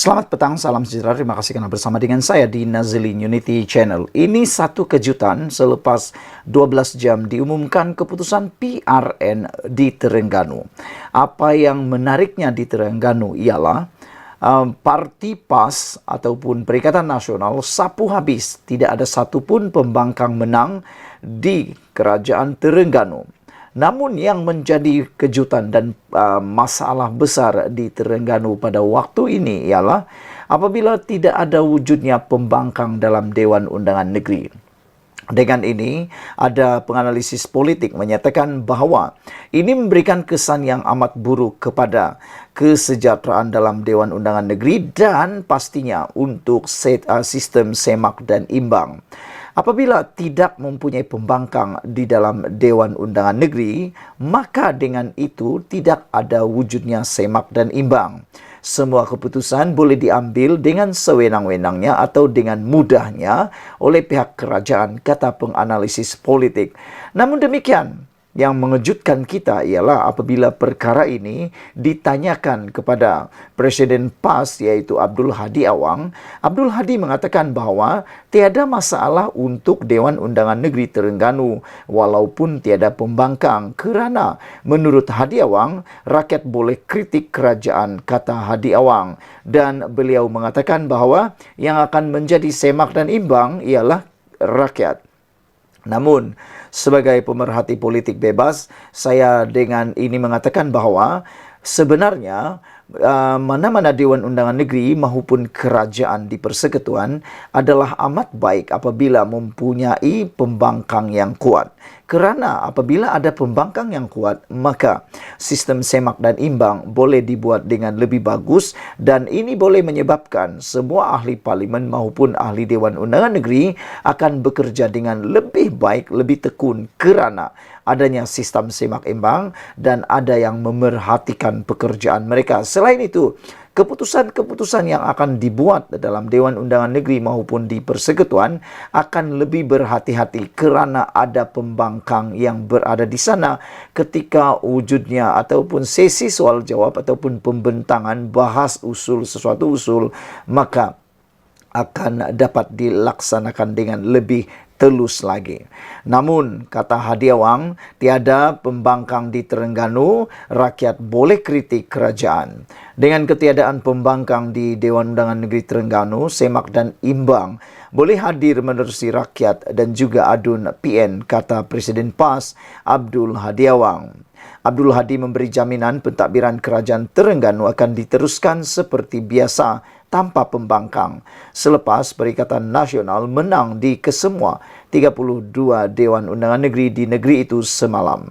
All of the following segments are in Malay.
Selamat petang, salam sejahtera. Terima kasih karena bersama dengan saya di Nazilin Unity Channel. Ini satu kejutan selepas 12 jam diumumkan keputusan PRN di Terengganu. Apa yang menariknya di Terengganu ialah Parti PAS ataupun Perikatan Nasional sapu habis. Tidak ada satupun pembangkang menang di Kerajaan Terengganu. Namun yang menjadi kejutan dan masalah besar di Terengganu pada waktu ini ialah apabila tidak ada wujudnya pembangkang dalam Dewan Undangan Negeri. Dengan ini, ada penganalisis politik menyatakan bahawa ini memberikan kesan yang amat buruk kepada kesejahteraan dalam Dewan Undangan Negeri dan pastinya untuk sistem semak dan imbang. Apabila tidak mempunyai pembangkang di dalam Dewan Undangan Negeri, maka dengan itu tidak ada wujudnya semak dan imbang. Semua keputusan boleh diambil dengan sewenang-wenangnya atau dengan mudahnya oleh pihak kerajaan, kata penganalisis politik. Namun demikian, yang mengejutkan kita ialah apabila perkara ini ditanyakan kepada Presiden PAS iaitu Abdul Hadi Awang. Abdul Hadi mengatakan bahawa tiada masalah untuk Dewan Undangan Negeri Terengganu walaupun tiada pembangkang kerana menurut Hadi Awang rakyat boleh kritik kerajaan, kata Hadi Awang, dan beliau mengatakan bahawa yang akan menjadi semak dan imbang ialah rakyat. Namun, sebagai pemerhati politik bebas, saya dengan ini mengatakan bahawa sebenarnya mana-mana Dewan Undangan Negeri maupun kerajaan di Persekutuan adalah amat baik apabila mempunyai pembangkang yang kuat. Kerana apabila ada pembangkang yang kuat, maka sistem semak dan imbang boleh dibuat dengan lebih bagus dan ini boleh menyebabkan semua ahli parlimen maupun ahli Dewan Undangan Negeri akan bekerja dengan lebih baik, lebih tekun kerana adanya sistem semak imbang dan ada yang memerhatikan pekerjaan mereka. Selain itu, keputusan-keputusan yang akan dibuat dalam Dewan Undangan Negeri maupun di Persekutuan akan lebih berhati-hati kerana ada pembangkang yang berada di sana ketika wujudnya ataupun sesi soal jawab ataupun pembentangan bahas sesuatu usul, maka akan dapat dilaksanakan dengan lebih telus lagi. Namun, kata Hadi Awang, tiada pembangkang di Terengganu, rakyat boleh kritik kerajaan. Dengan ketiadaan pembangkang di Dewan Undangan Negeri Terengganu, semak dan imbang boleh hadir menerusi rakyat dan juga adun PN, kata Presiden PAS Abdul Hadi Awang. Abdul Hadi memberi jaminan pentadbiran kerajaan Terengganu akan diteruskan seperti biasa tanpa pembangkang selepas Perikatan Nasional menang di kesemua 32 Dewan Undangan Negeri di negeri itu semalam.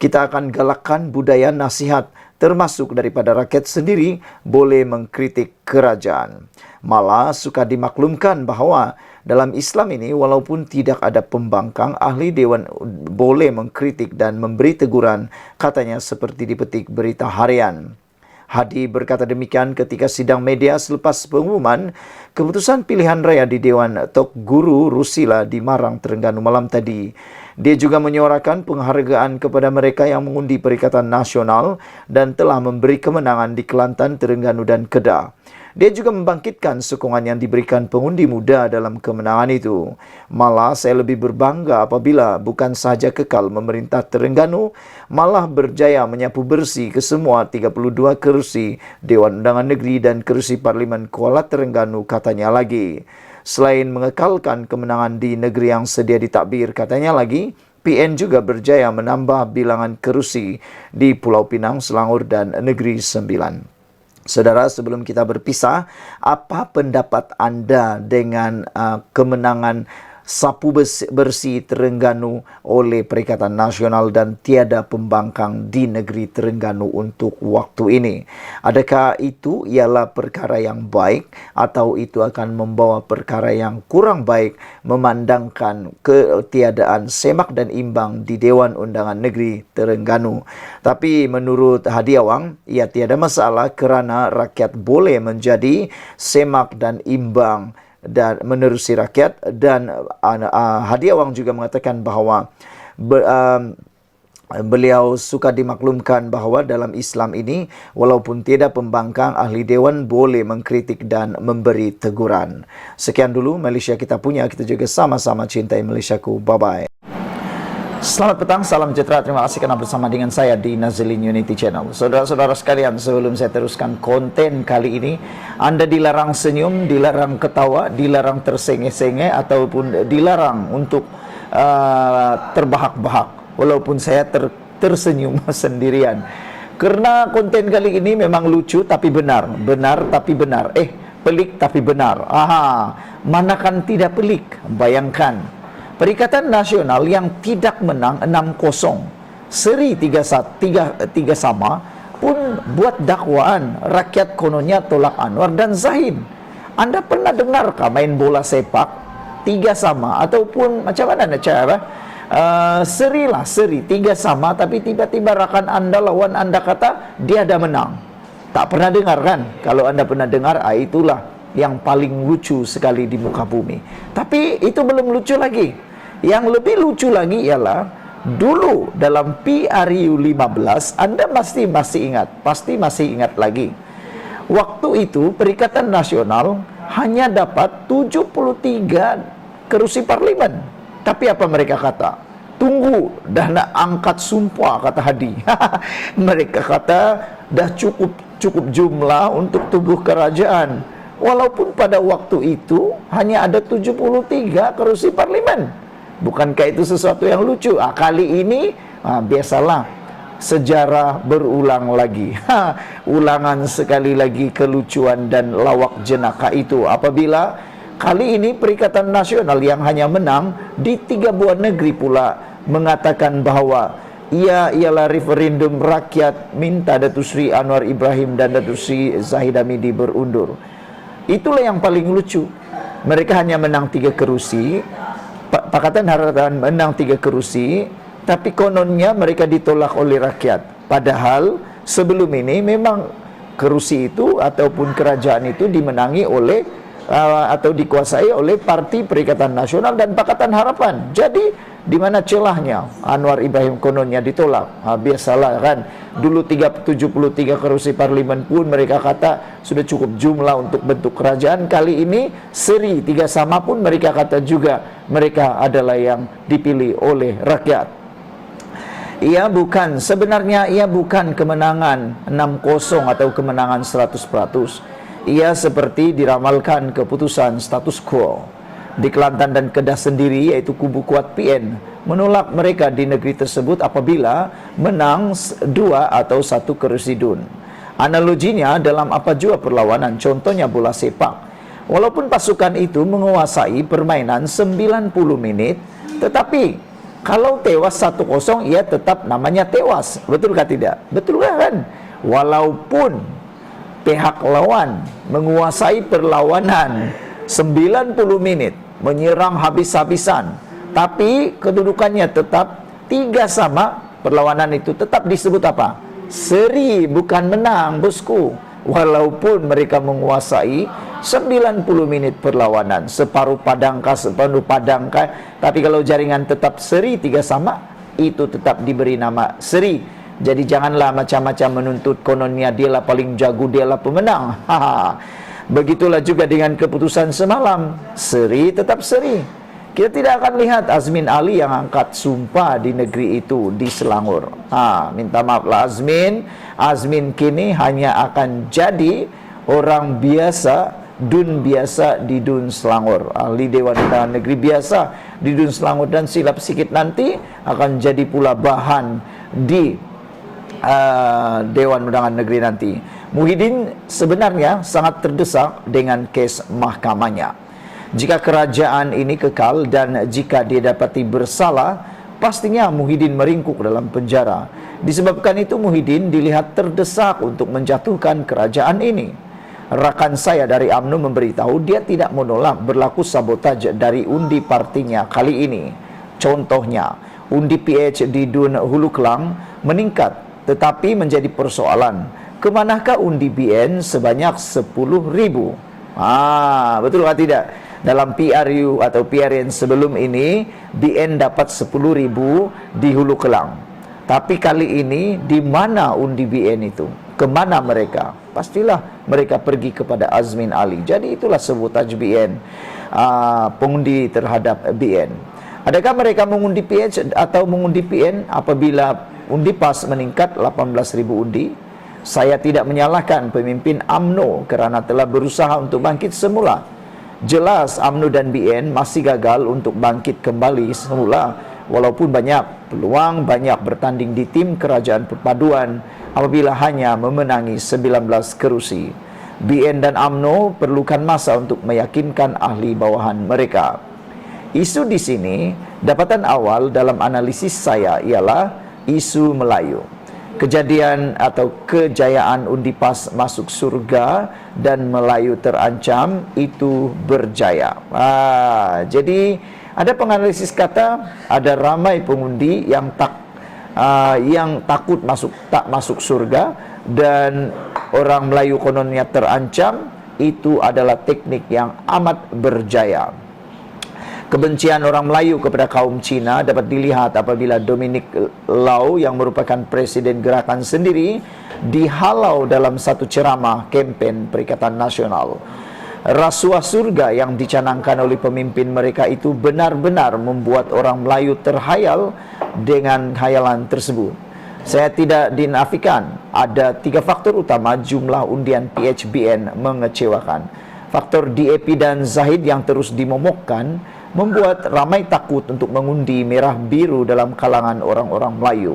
Kita akan galakkan budaya nasihat termasuk daripada rakyat sendiri boleh mengkritik kerajaan. Malah suka dimaklumkan bahawa dalam Islam ini walaupun tidak ada pembangkang, ahli dewan boleh mengkritik dan memberi teguran, katanya seperti dipetik Berita Harian. Hadi berkata demikian ketika sidang media selepas pengumuman keputusan pilihan raya di Dewan Tok Guru Rusila di Marang, Terengganu malam tadi. Dia juga menyuarakan penghargaan kepada mereka yang mengundi Perikatan Nasional dan telah memberi kemenangan di Kelantan, Terengganu dan Kedah. Dia juga membangkitkan sokongan yang diberikan pengundi muda dalam kemenangan itu. Malah saya lebih berbangga apabila bukan sahaja kekal memerintah Terengganu, malah berjaya menyapu bersih ke semua 32 kerusi Dewan Undangan Negeri dan kerusi Parlimen Kuala Terengganu, katanya lagi. Selain mengekalkan kemenangan di negeri yang sedia ditadbir, katanya lagi, PN juga berjaya menambah bilangan kerusi di Pulau Pinang, Selangor dan Negeri Sembilan. Saudara, sebelum kita berpisah, apa pendapat anda dengan kemenangan sapu bersih Terengganu oleh Perikatan Nasional dan tiada pembangkang di negeri Terengganu untuk waktu ini? Adakah itu ialah perkara yang baik atau itu akan membawa perkara yang kurang baik memandangkan ketiadaan semak dan imbang di Dewan Undangan Negeri Terengganu? Tapi menurut Hadi Awang, ia tiada masalah kerana rakyat boleh menjadi semak dan imbang dan menerusi rakyat. Dan Hadi Awang juga mengatakan bahawa Beliau suka dimaklumkan bahawa dalam Islam ini, walaupun tidak pembangkang, ahli dewan boleh mengkritik dan memberi teguran. Sekian dulu Malaysia kita punya, kita juga sama-sama cintai Malaysiaku. Bye-bye. Selamat petang, salam sejahtera. Terima kasih kerana bersama dengan saya di Nazilin Unity Channel. Saudara-saudara sekalian, sebelum saya teruskan konten kali ini, Anda dilarang senyum, dilarang ketawa, dilarang tersenge-senge, ataupun dilarang untuk terbahak-bahak. Walaupun saya tersenyum sendirian. Karena konten kali ini memang lucu tapi benar. Benar tapi benar. Pelik tapi benar. Manakan tidak pelik? Bayangkan. Perikatan Nasional yang tidak menang 6-0, seri 3 sama, pun buat dakwaan rakyat kononnya tolak Anwar dan Zahid. Anda pernah dengarkah main bola sepak 3 sama? Ataupun macam mana nak cara? Seri 3 sama, tapi tiba-tiba rakan Anda, lawan Anda kata dia dah menang. Tak pernah dengar kan? Kalau Anda pernah dengar, itulah yang paling lucu sekali di muka bumi. Tapi itu belum lucu lagi. Yang lebih lucu lagi ialah dulu dalam PRU 15, Anda pasti masih ingat lagi. Waktu itu Perikatan Nasional hanya dapat 73 kerusi parlimen. Tapi apa mereka kata? Tunggu, dah nak angkat sumpah, kata Hadi. Mereka kata dah cukup jumlah untuk tubuh kerajaan. Walaupun pada waktu itu hanya ada 73 kerusi parlimen. Bukankah itu sesuatu yang lucu? Kali ini biasalah, sejarah berulang lagi. Ulangan sekali lagi kelucuan dan lawak jenaka itu. Apabila kali ini Perikatan Nasional yang hanya menang di 3 buah negeri pula mengatakan bahawa ia ialah referendum rakyat minta Datuk Seri Anwar Ibrahim dan Datuk Seri Zahid Hamidi berundur. Itulah yang paling lucu. Mereka hanya menang 3 kerusi. Pakatan Harapan menang 3 kerusi, tapi kononnya mereka ditolak oleh rakyat. Padahal sebelum ini memang kerusi itu ataupun kerajaan itu dimenangi oleh atau dikuasai oleh Parti Perikatan Nasional dan Pakatan Harapan. Jadi di mana celahnya Anwar Ibrahim kononnya ditolak? Biasalah kan, dulu 73 kerusi parlimen pun mereka kata sudah cukup jumlah untuk bentuk kerajaan. Kali ini seri 3 sama pun mereka kata juga mereka adalah yang dipilih oleh rakyat. Sebenarnya ia bukan kemenangan 6-0 atau kemenangan 100%. Ia seperti diramalkan keputusan status quo. Di Kelantan dan Kedah sendiri, iaitu kubu kuat PN menolak mereka di negeri tersebut apabila menang 2 atau 1 kerusi DUN. Analoginya dalam apa jua perlawanan, contohnya bola sepak. Walaupun pasukan itu menguasai permainan 90 menit, tetapi kalau tewas 1-0, ia tetap namanya tewas. Betulkah tidak? Betul kan? Walaupun pihak lawan menguasai perlawanan 90 menit, menyerang habis-habisan, tapi kedudukannya tetap 3 sama, perlawanan itu tetap disebut apa? Seri, bukan menang, bosku. Walaupun mereka menguasai 90 menit perlawanan, separuh padangkah, tapi kalau jaringan tetap seri 3 sama, itu tetap diberi nama seri. Jadi janganlah macam-macam menuntut kononnya dialah paling jago, dialah pemenang. Begitulah juga dengan keputusan semalam, seri tetap seri. Kita tidak akan lihat Azmin Ali yang angkat sumpah di negeri itu, di Selangor. Minta maaflah Azmin kini hanya akan jadi orang biasa, DUN biasa di DUN Selangor, ahli Dewan Undangan Negeri biasa di DUN Selangor, dan silap sikit nanti akan jadi pula bahan di Dewan Undangan Negeri nanti. Muhyiddin sebenarnya sangat terdesak dengan kes mahkamahnya. Jika kerajaan ini kekal dan jika dia dapati bersalah, pastinya Muhyiddin meringkuk dalam penjara. Disebabkan itu Muhyiddin dilihat terdesak untuk menjatuhkan kerajaan ini. Rakan saya dari UMNO memberitahu dia tidak menolak berlaku sabotaj dari undi partinya kali ini. Contohnya, undi PH di DUN Hulu Kelang meningkat, tetapi menjadi persoalan, kemanakah undi BN sebanyak 10.000? Betul atau tidak? Dalam PRU atau PRN sebelum ini, BN dapat 10.000 di Hulu Kelang. Tapi kali ini di mana undi BN itu? Kemana mereka? Pastilah mereka pergi kepada Azmin Ali. Jadi itulah sebutan BN, pengundi terhadap BN. Adakah mereka mengundi PH atau mengundi PN apabila undi PAS meningkat 18.000 undi? Saya tidak menyalahkan pemimpin UMNO kerana telah berusaha untuk bangkit semula. Jelas UMNO dan BN masih gagal untuk bangkit kembali semula, walaupun banyak peluang, banyak bertanding di tim kerajaan perpaduan apabila hanya memenangi 19 kerusi. BN dan UMNO perlukan masa untuk meyakinkan ahli bawahan mereka. Isu di sini, dapatan awal dalam analisis saya ialah isu Melayu. Kejadian atau kejayaan undi PAS masuk surga dan Melayu terancam itu berjaya. Jadi ada penganalisis kata ada ramai pengundi yang takut tak masuk surga dan orang Melayu kononnya terancam. Itu adalah teknik yang amat berjaya. Kebencian orang Melayu kepada kaum Cina dapat dilihat apabila Dominic Lau yang merupakan presiden gerakan sendiri dihalau dalam satu ceramah kempen Perikatan Nasional. Rasuah surga yang dicanangkan oleh pemimpin mereka itu benar-benar membuat orang Melayu terhayal dengan khayalan tersebut. Saya tidak dinafikan ada 3 faktor utama jumlah undian PHBN mengecewakan. Faktor DAP dan Zahid yang terus dimomokkan membuat ramai takut untuk mengundi merah biru dalam kalangan orang-orang Melayu.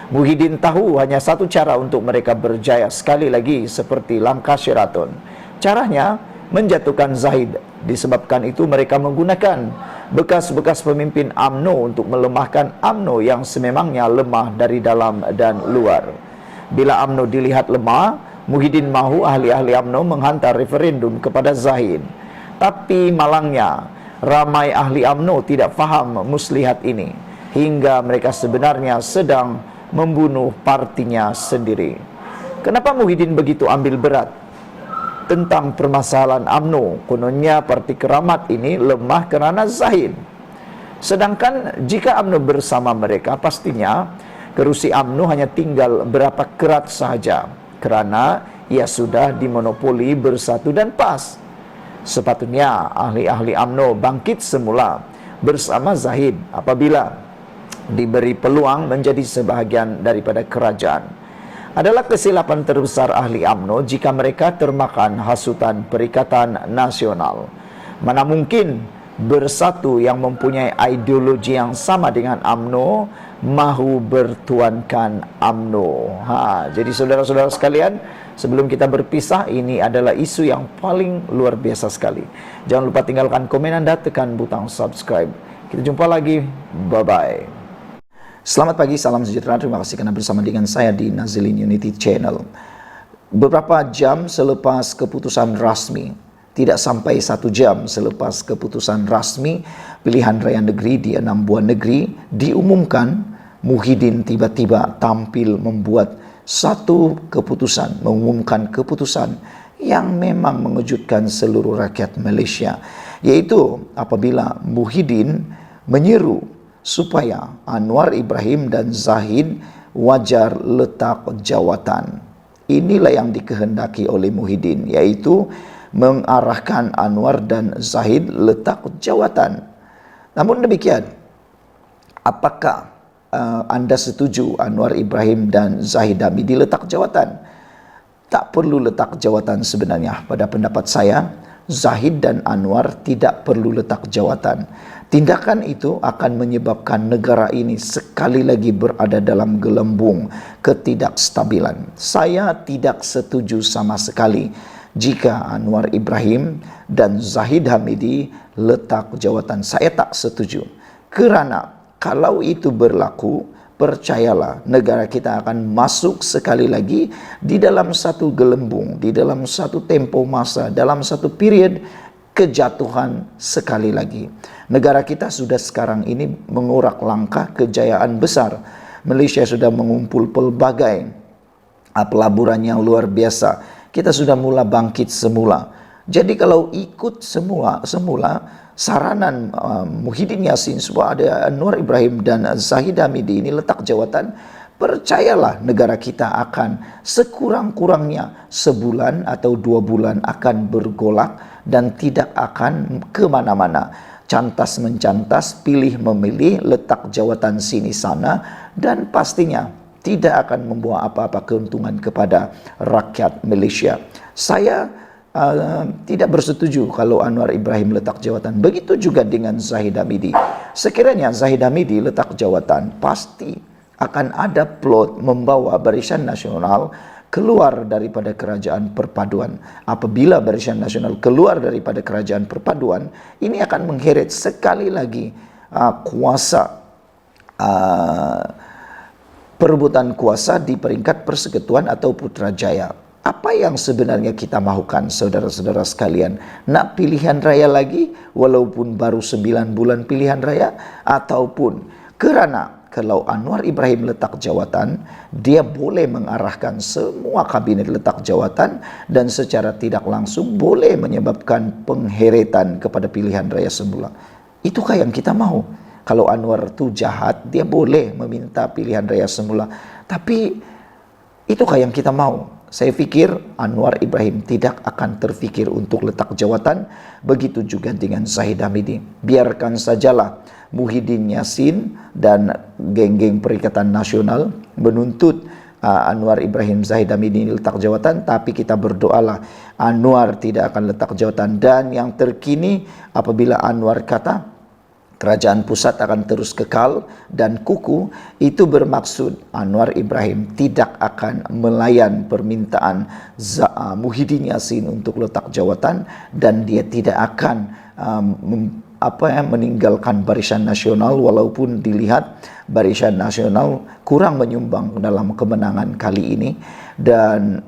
Muhyiddin tahu hanya satu cara untuk mereka berjaya sekali lagi seperti langkah Sheraton. Caranya menjatuhkan Zahid. Disebabkan itu mereka menggunakan bekas-bekas pemimpin UMNO untuk melemahkan UMNO yang sememangnya lemah dari dalam dan luar. Bila UMNO dilihat lemah, Muhyiddin mahu ahli-ahli UMNO menghantar referendum kepada Zahid. Tapi malangnya, ramai ahli UMNO tidak faham muslihat ini, hingga mereka sebenarnya sedang membunuh partinya sendiri. Kenapa Muhyiddin begitu ambil berat tentang permasalahan UMNO? Kononnya parti keramat ini lemah kerana Zahid. Sedangkan jika UMNO bersama mereka, pastinya kerusi UMNO hanya tinggal berapa kerat sahaja, kerana ia sudah dimonopoli Bersatu dan PAS. Sepatutnya ahli-ahli UMNO bangkit semula bersama Zahid apabila diberi peluang menjadi sebahagian daripada kerajaan. Adalah kesilapan terbesar ahli UMNO jika mereka termakan hasutan Perikatan Nasional. Mana mungkin Bersatu yang mempunyai ideologi yang sama dengan UMNO mahu bertuankan UMNO. Jadi saudara-saudara sekalian, sebelum kita berpisah, ini adalah isu yang paling luar biasa sekali. Jangan lupa tinggalkan komen Anda, tekan butang subscribe. Kita jumpa lagi. Bye-bye. Selamat pagi, salam sejahtera. Terima kasih karena bersama dengan saya di Nazilin Unity Channel. Beberapa jam selepas keputusan rasmi, tidak sampai 1 jam selepas keputusan rasmi pilihan raya negeri di 6 buah negeri diumumkan, Muhyiddin tiba-tiba tampil membuat satu keputusan, mengumumkan keputusan yang memang mengejutkan seluruh rakyat Malaysia, yaitu apabila Muhyiddin menyeru supaya Anwar Ibrahim dan Zahid wajar letak jawatan. Inilah yang dikehendaki oleh Muhyiddin, yaitu mengarahkan Anwar dan Zahid letak jawatan. Namun demikian, apakah anda setuju Anwar Ibrahim dan Zahid Hamidi letak jawatan? Tak perlu letak jawatan sebenarnya. Pada pendapat saya, Zahid dan Anwar tidak perlu letak jawatan. Tindakan itu akan menyebabkan negara ini sekali lagi berada dalam gelembung ketidakstabilan. Saya tidak setuju sama sekali jika Anwar Ibrahim dan Zahid Hamidi letak jawatan. Saya tak setuju. Kerana kalau itu berlaku, percayalah negara kita akan masuk sekali lagi di dalam satu gelembung, di dalam satu tempo masa, dalam satu period kejatuhan sekali lagi. Negara kita sudah sekarang ini mengurak langkah kejayaan besar. Malaysia sudah mengumpul pelbagai pelaburan yang luar biasa. Kita sudah mula bangkit semula. Jadi kalau ikut semula saranan Muhyiddin Yassin supaya ada Anwar Ibrahim dan Zahid Hamidi ini letak jawatan, percayalah negara kita akan sekurang-kurangnya sebulan atau 2 bulan akan bergolak dan tidak akan kemana-mana. Cantas mencantas, pilih memilih, letak jawatan sini sana, dan pastinya tidak akan membawa apa-apa keuntungan kepada rakyat Malaysia. Saya tidak bersetuju kalau Anwar Ibrahim letak jawatan. Begitu juga dengan Zahid Hamidi. Sekiranya Zahid Hamidi letak jawatan, pasti akan ada plot membawa Barisan Nasional keluar daripada Kerajaan Perpaduan. Apabila Barisan Nasional keluar daripada Kerajaan Perpaduan, ini akan mengheret sekali lagi kuasa, perebutan kuasa di peringkat Persekutuan atau Putrajaya. Apa yang sebenarnya kita mahukan, saudara-saudara sekalian? Nak pilihan raya lagi walaupun baru 9 bulan pilihan raya? Ataupun kerana kalau Anwar Ibrahim letak jawatan, dia boleh mengarahkan semua kabinet letak jawatan dan secara tidak langsung boleh menyebabkan pengheretan kepada pilihan raya semula. Itukah yang kita mahu? Kalau Anwar itu jahat, dia boleh meminta pilihan raya semula. Tapi itukah yang kita mahu? Saya fikir Anwar Ibrahim tidak akan terfikir untuk letak jawatan. Begitu juga dengan Zahid Hamidi. Biarkan sajalah Muhyiddin Yassin dan geng-geng Perikatan Nasional menuntut Anwar Ibrahim Zahid Hamidi letak jawatan, tapi kita berdoalah Anwar tidak akan letak jawatan. Dan yang terkini, apabila Anwar kata kerajaan pusat akan terus kekal dan kukuh, itu bermaksud Anwar Ibrahim tidak akan melayan permintaan Muhyiddin Yassin untuk letak jawatan, dan dia tidak akan meninggalkan Barisan Nasional walaupun dilihat Barisan Nasional kurang menyumbang dalam kemenangan kali ini. Dan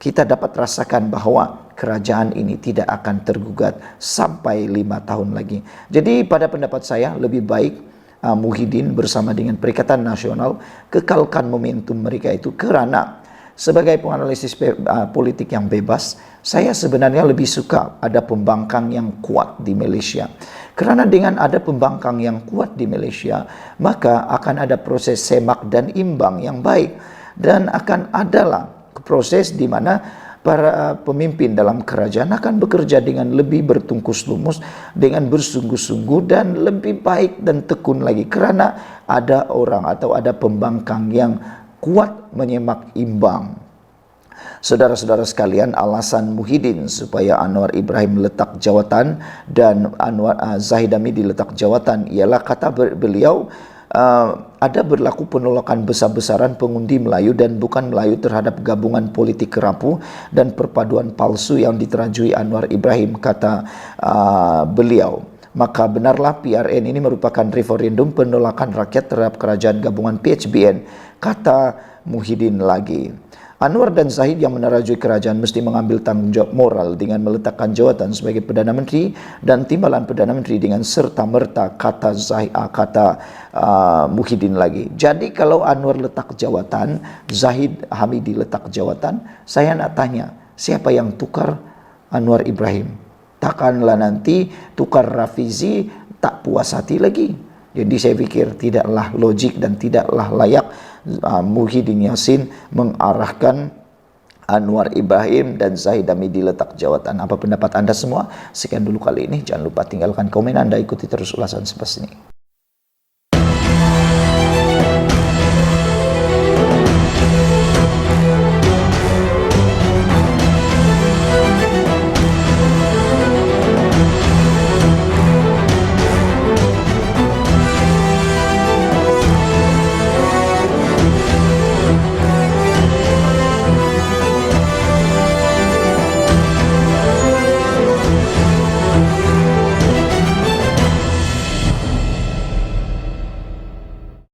kita dapat rasakan bahwa kerajaan ini tidak akan tergugat sampai 5 tahun lagi. Jadi pada pendapat saya lebih baik Muhyiddin bersama dengan Perikatan Nasional kekalkan momentum mereka itu, kerana sebagai penganalisis politik yang bebas, saya sebenarnya lebih suka ada pembangkang yang kuat di Malaysia. Kerana dengan ada pembangkang yang kuat di Malaysia, maka akan ada proses semak dan imbang yang baik, dan akan adalah proses di mana para pemimpin dalam kerajaan akan bekerja dengan lebih bertungkus lumus, dengan bersungguh-sungguh dan lebih baik dan tekun lagi, kerana ada orang atau ada pembangkang yang kuat menyemak imbang. Saudara-saudara sekalian, alasan Muhyiddin supaya Anwar Ibrahim letak jawatan dan Zahid Hamidi letak jawatan ialah, kata beliau, ada berlaku penolakan besar-besaran pengundi Melayu dan bukan Melayu terhadap gabungan politik kerapu dan perpaduan palsu yang diterajui Anwar Ibrahim, kata beliau. Maka benarlah PRN ini merupakan referendum penolakan rakyat terhadap kerajaan gabungan PHBN, kata Muhyiddin lagi. Anwar dan Zahid yang menerajui kerajaan mesti mengambil tanggung jawab moral dengan meletakkan jawatan sebagai Perdana Menteri dan timbalan Perdana Menteri dengan serta-merta, kata Muhyiddin lagi. Jadi kalau Anwar letak jawatan, Zahid Hamidi letak jawatan, saya nak tanya, siapa yang tukar Anwar Ibrahim? Takkanlah nanti tukar Rafizi tak puas hati lagi. Jadi saya pikir tidaklah logik dan tidaklah layak Muhyiddin Yassin mengarahkan Anwar Ibrahim dan Zahid Hamidi letak jawatan. Apa pendapat Anda semua? Sekian dulu kali ini. Jangan lupa tinggalkan komen Anda, ikuti terus ulasan semasa ini.